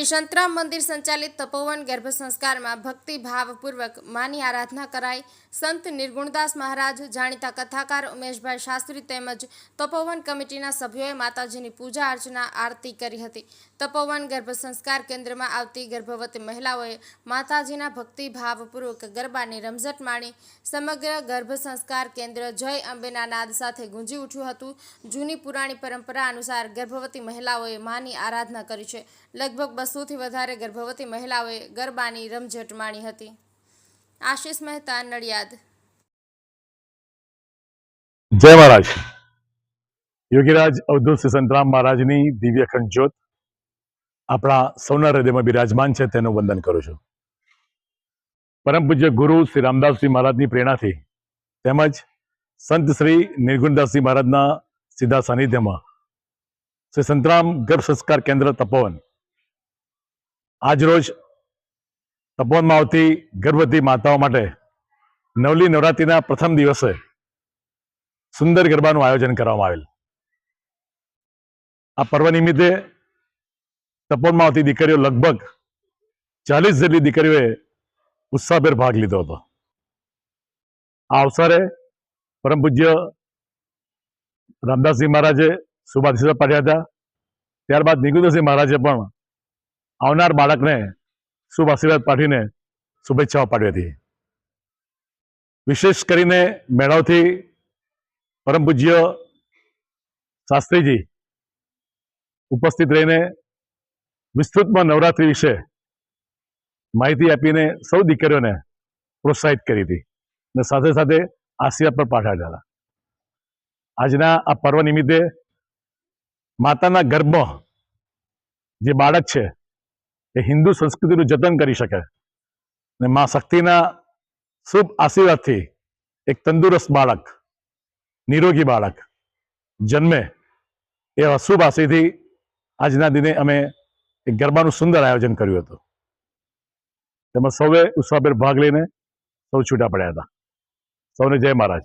श्री संतराम मंदिर संचालित तपोवन गर्भ संस्कार में भक्ति भावपूर्वक मानी आराधना कराई। संत निर्गुणदास महाराज, जाणीता कथाकार उमेशभाई शास्त्री तेमज तपोवन कमिटीना सभ्योए माताजीनी पूजा अर्चना आरती करी हती। तपोवन गर्भ संस्कार केन्द्र में आवती गर्भवती महिलाओए माताजीना भक्ति भावपूर्वक गरबानी रमझट माणी। समग्र गर्भ संस्कार केन्द्र जय अंबेना नाद साथे गूंजी उठ्युं हतुं। जूनी पुराणी परंपरा अनुसार गर्भवती महिलाओए मानी आराधना करी छे। लगभग 200 થી વધારે गर्भवती महिलाओए गरबानी रमझट माणी हती। आशीष मेहता, नडियाद। जय महाराज। योगीराज अवधूत श्री संतराम महाराजनी दिव्य अखंड ज्योत अपना सौना हृदयमां बिराजमान है, तेनुं वंदन करूं छुं। परम पूज्य गुरु श्री रामदास जी महाराजनी प्रेरणाथी तेमज संत श्री निर्गुणदास जी महाराजना सीधा सानिध्यमां श्री संतराम गर्भ संस्कार केन्द्र तपोवन आज रोज तपोवन में आवती गर्भवती माताओं माटे नवली नवरात्रिना प्रथम दिवसे सुंदर गरबानुं आयोजन करवामां आवेल। आ पर्व निमित्ते तपोवन में आवती दीकरीओ लगभग 40 जेटली दीकरीओए उत्साहभेर भाग लीधो हतो। आ अवसरे परम पूज्य रामदासजी महाराजे शुभ आशीर्वाद पाठव्या हता। त्यारबाद निर्गुणदासजी महाराजे पण आवनार बाळकने शुभ आशीर्वाद पाठवीने शुभेच्छाओ पाठवी हती। विशेष करीने मेळावथी परम पूज्य शास्त्रीजी उपस्थित रहीने विस्तृतमां नवरात्रि विषे माहिती आपीने सौ दीकरीओने प्रोत्साहित करी हती ने साथे साथे आशीर्वाद पण पाठव्या हता। आजना आ पर्व निमित्ते माताना गर्भमां जे बाळक छे ए हिंदू संस्कृतिनुं जतन करी शके ने मां शक्तिना शुभ आशीर्वादथी एक तंदुरस्त बाळक, निरोगी बाळक जन्मे एवा शुभ आशयथी आजना दिने अमे एक गरबानुं सुंदर आयोजन कर्युं हतुं। तेमां सौए उत्साहभेर भाग लईने सौ छूटा पड्या हता। सौने जय महाराज।